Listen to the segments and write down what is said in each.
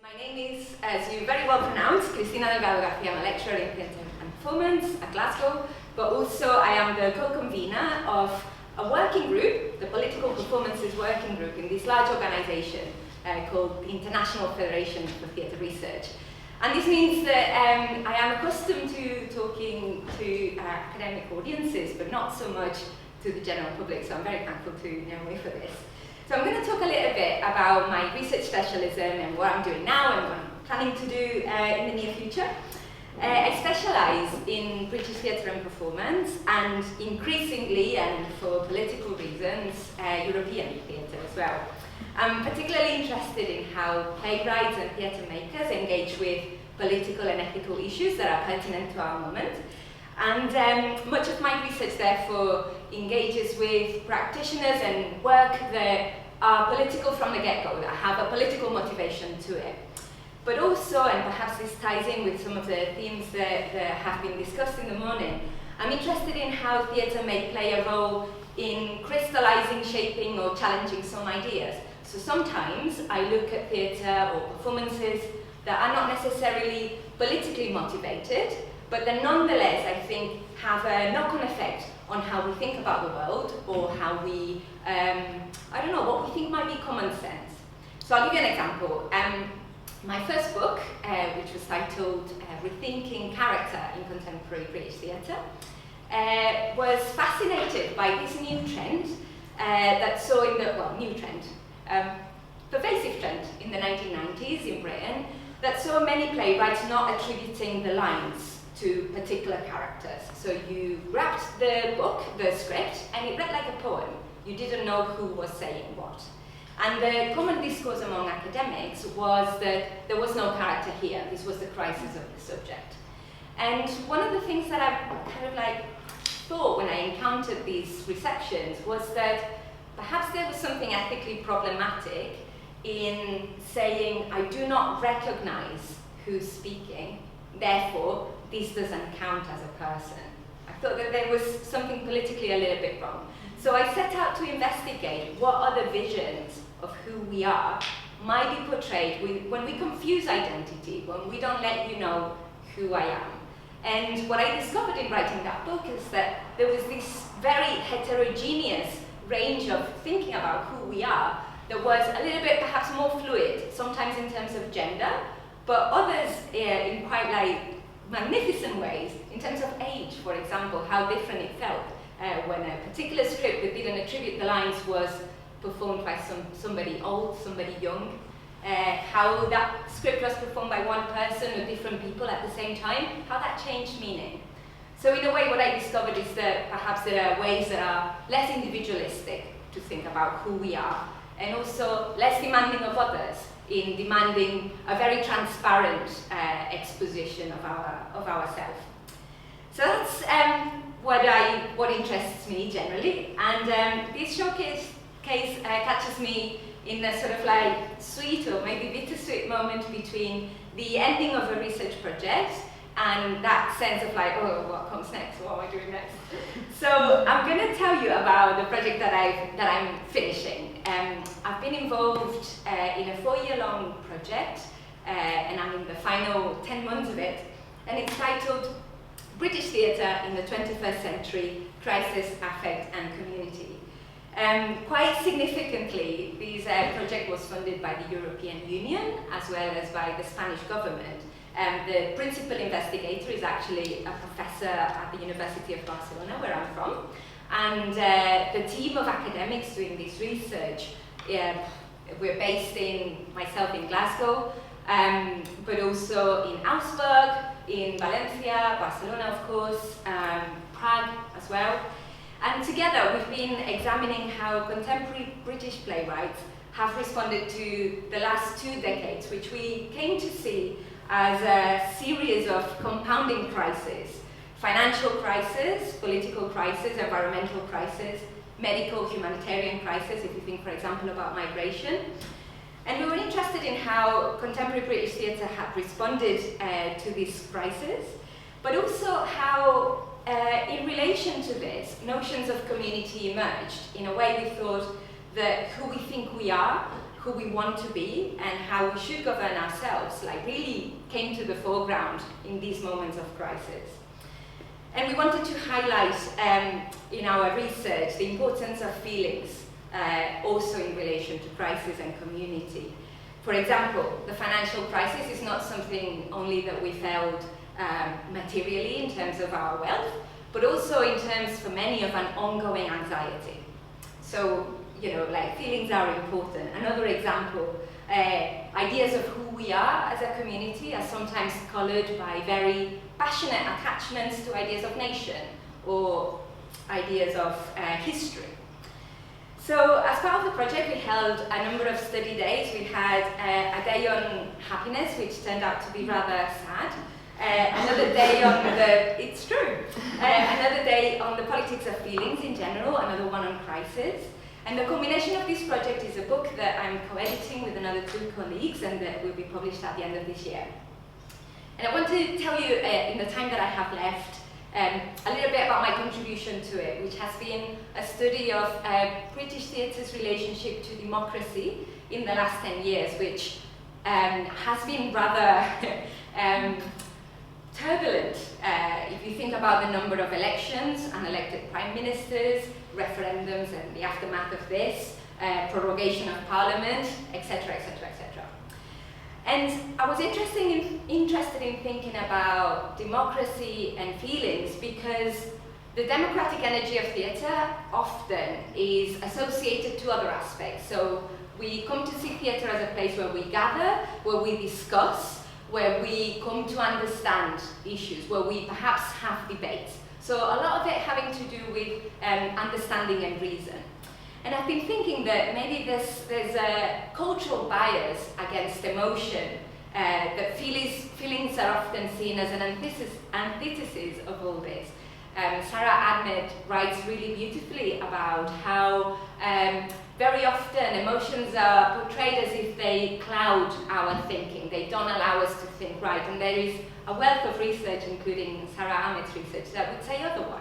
My name is, as you very well pronounced, Cristina Delgado Garcia. I'm a lecturer in theatre and performance at Glasgow, but also I am the co-convener of a working group, the Political Performances Working Group, in this large organisation called the International Federation for Theatre Research. And this means that I am accustomed to talking to academic audiences, but not so much to the general public, so I'm very thankful to know me for this. So I'm going to talk a little bit about my research specialism and what I'm doing now and what I'm planning to do in the near future. I specialise in British theatre and performance, and increasingly, and for political reasons, European theatre as well. I'm particularly interested in how playwrights and theatre makers engage with political and ethical issues that are pertinent to our moment. And much of my research, therefore, engages with practitioners and work that are political from the get-go, that have a political motivation to it. But also, and perhaps this ties in with some of the themes that have been discussed in the morning, I'm interested in how theatre may play a role in crystallizing, shaping, or challenging some ideas. So sometimes I look at theatre or performances that are not necessarily politically motivated, but that nonetheless, I think, have a knock-on effect on how we think about the world, or how we, what we think might be common sense. So I'll give you an example. My first book, which was titled Rethinking Character in Contemporary British Theatre, was fascinated by this new trend that saw in the, pervasive trend in the 1990s in Britain, that saw many playwrights not attributing the lines to particular characters. So you grabbed the book, the script, and it read like a poem. You didn't know who was saying what. And the common discourse among academics was that there was no character here. This was the crisis of the subject. And one of the things that I thought when I encountered these receptions was that perhaps there was something ethically problematic in saying, I do not recognize who's speaking, therefore this doesn't count as a person. I thought that there was something politically a little bit wrong. So I set out to investigate what other visions of who we are might be portrayed when we confuse identity, when we don't let you know who I am. And what I discovered in writing that book is that there was this very heterogeneous range of thinking about who we are that was a little bit perhaps more fluid, sometimes in terms of gender, but others in quite magnificent ways, in terms of age, for example, how different it felt when a particular script that didn't attribute the lines was performed by somebody old, somebody young, how that script was performed by one person or different people at the same time, how that changed meaning. So in a way, what I discovered is that perhaps there are ways that are less individualistic to think about who we are, and also less demanding of others in demanding a very transparent exposition of ourselves. So that's what interests me generally, and this showcase catches me in a sort of sweet or maybe bittersweet moment between the ending of a research project and that sense of oh, what comes next? What am I doing next? So I'm going to tell you about the project that I'm finishing. I've been involved in a 4-year-long project, and I'm in the final 10 months of it, and it's titled British Theatre in the 21st Century, Crisis, Affect and Community. Quite significantly, this project was funded by the European Union as well as by the Spanish government. The principal investigator is actually a professor at the University of Barcelona, where I'm from, and the team of academics doing this research, we're based myself in Glasgow, but also in Augsburg, in Valencia, Barcelona of course, Prague as well. And together we've been examining how contemporary British playwrights have responded to the last 2 decades, which we came to see as a series of compounding crises: financial crisis, political crisis, environmental crisis, medical, humanitarian crisis, if you think, for example, about migration. And we were interested in how contemporary British theatre had responded to this crisis, but also how, in relation to this, notions of community emerged. In a way, we thought that who we think we are, who we want to be and how we should govern ourselves, like, really came to the foreground in these moments of crisis. And we wanted to highlight in our research the importance of feelings, also in relation to crisis and community. For example, the financial crisis is not something only that we felt materially in terms of our wealth, but also in terms, for many, of an ongoing anxiety. So, you know, like, feelings are important. Another example, ideas of who we are as a community are sometimes colored by very passionate attachments to ideas of nation or ideas of history. So, as part of the project, we held a number of study days. We had a day on happiness, which turned out to be rather sad. Another day on it's true. Another day on the politics of feelings in general, another one on crisis. And the combination of this project is a book that I'm co-editing with another 2 colleagues and that will be published at the end of this year. And I want to tell you, in the time that I have left, a little bit about my contribution to it, which has been a study of British theatre's relationship to democracy in the last 10 years, which has been rather turbulent. If you think about the number of elections, unelected prime ministers, referendums and the aftermath of this, prorogation of parliament, etc., etc., etc. And I was interested in thinking about democracy and feelings because the democratic energy of theatre often is associated to other aspects. So we come to see theatre as a place where we gather, where we discuss, where we come to understand issues, where we perhaps have debates. So a lot of it having to do with understanding and reason. And I've been thinking that maybe there's a cultural bias against emotion, that feelings are often seen as an antithesis of all this. Sarah Ahmed writes really beautifully about how very often emotions are portrayed as if they cloud our thinking. They don't allow us to think right. And there is a wealth of research, including Sarah Ahmed's research, that would say otherwise.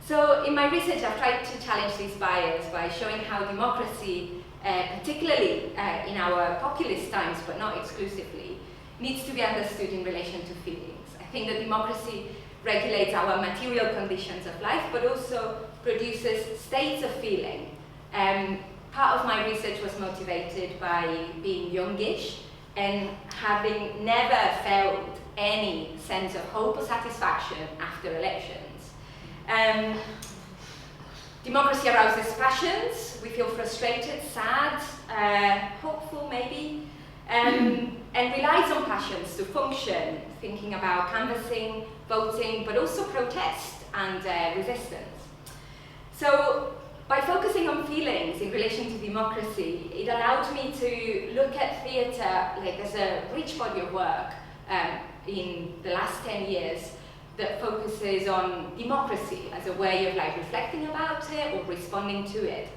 So in my research, I've tried to challenge these bias by showing how democracy, particularly in our populist times, but not exclusively, needs to be understood in relation to feelings. I think that democracy regulates our material conditions of life, but also produces states of feeling. Part of my research was motivated by being youngish and having never felt any sense of hope or satisfaction after elections. Democracy arouses passions. We feel frustrated, sad, hopeful maybe, and relies on passions to function, thinking about canvassing, voting, but also protest and resistance. So by focusing on feelings in relation to democracy, it allowed me to look at theatre like as a rich body of work in the last 10 years that focuses on democracy as a way of like reflecting about it or responding to it.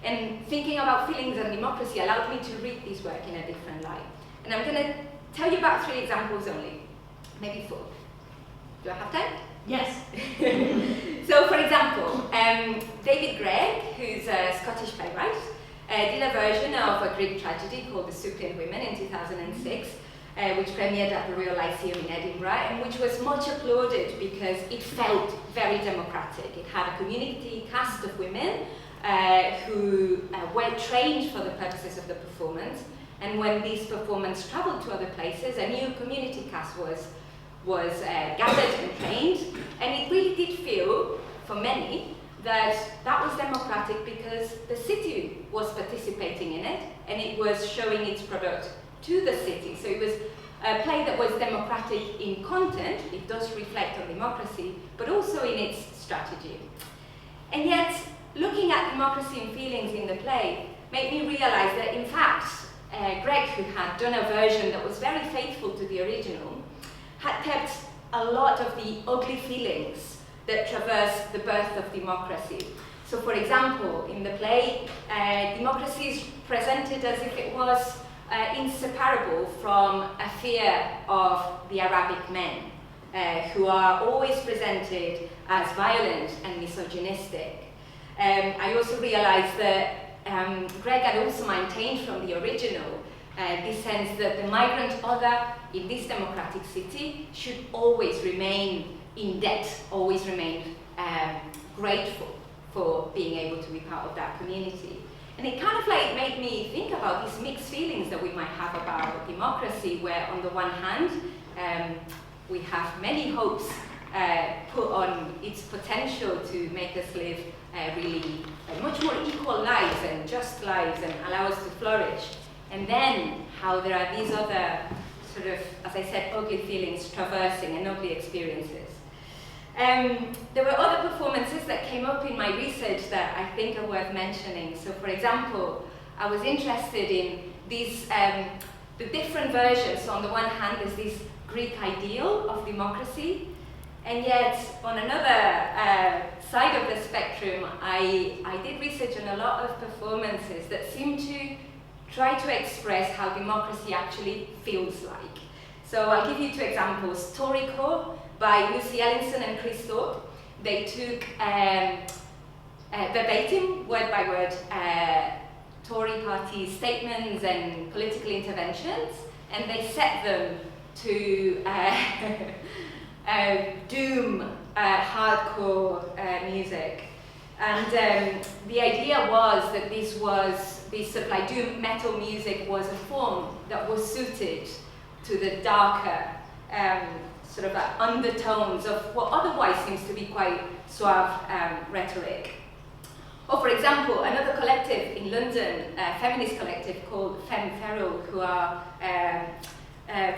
And thinking about feelings and democracy allowed me to read this work in a different light. And I'm going to tell you about 3 examples only, maybe 4. Do I have time? Yes. So, for example, David Gregg, who's a Scottish playwright, did a version of a Greek tragedy called The Suppliant Women in 2006, which premiered at the Royal Lyceum in Edinburgh, and which was much applauded because it felt very democratic. It had a community cast of women who were trained for the purposes of the performance, and when this performance travelled to other places, a new community cast was gathered and trained, and it really did feel, for many, that was democratic because the city was participating in it, and it was showing its product to the city. So it was a play that was democratic in content, it does reflect on democracy, but also in its strategy. And yet, looking at democracy and feelings in the play made me realize that, in fact, Greg, who had done a version that was very faithful to the original, had kept a lot of the ugly feelings that traverse the birth of democracy. So, for example, in the play, democracy is presented as if it was inseparable from a fear of the Arabic men, who are always presented as violent and misogynistic. I also realized that Greg had also maintained from the original this sense that the migrant other in this democratic city should always remain in debt, always remain grateful for being able to be part of that community. And it kind of like made me think about these mixed feelings that we might have about democracy, where on the one hand, we have many hopes put on its potential to make us live really much more equal lives and just lives and allow us to flourish. And then how there are these other sort of, as I said, ugly feelings traversing and ugly experiences. There were other performances that came up in my research that I think are worth mentioning. So for example, I was interested in these, the different versions. So on the one hand, there's this Greek ideal of democracy, and yet on another side of the spectrum, I did research on a lot of performances that seem to try to express how democracy actually feels like. So I'll give you two examples. Torycore by Lucy Ellinson and Chris Thorpe. They took verbatim, word by word, Tory party statements and political interventions, and they set them to doom hardcore music. And the idea was that this sort of like doom metal music was a form that was suited to the darker sort of undertones of what otherwise seems to be quite suave rhetoric. Or for example, another collective in London, a feminist collective called Femme Feral, who are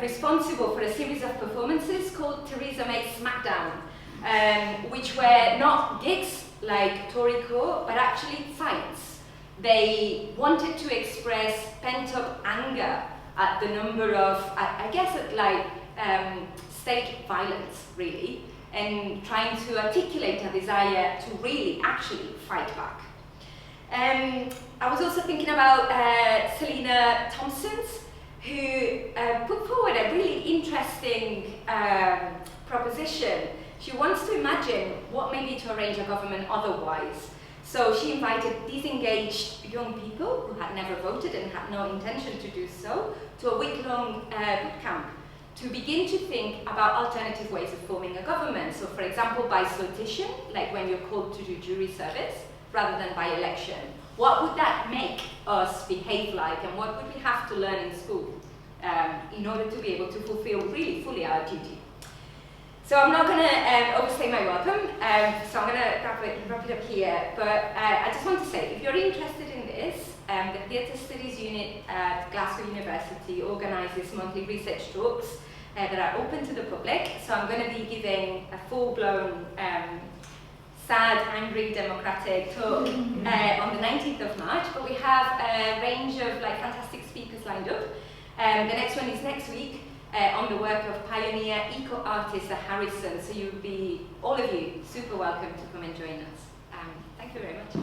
responsible for a series of performances called Theresa May Smackdown, which were not gigs like Torycore, but actually fights. They wanted to express pent-up anger at the number of, I guess, at like state violence, really, and trying to articulate a desire to really actually fight back. I was also thinking about Selena Thompson's, who put forward a really interesting proposition. She wants to imagine what may be to arrange a government otherwise. So she invited disengaged young people who had never voted and had no intention to do so to a week-long boot camp to begin to think about alternative ways of forming a government. So for example, by sortition, like when you're called to do jury service, rather than by election. What would that make us behave like, and what would we have to learn in school in order to be able to fulfill really fully our duty? So I'm not going to overstay my welcome, so I'm going to wrap it up here, but I just want to say, if you're interested in this, the Theatre Studies Unit at Glasgow University organises monthly research talks that are open to the public, so I'm going to be giving a full-blown sad, angry, democratic talk on the 19th of March, but we have a range of like fantastic speakers lined up. The next one is next week on the work of pioneer eco-artist Harrison, so you'll be, all of you, super welcome to come and join us. Thank you very much.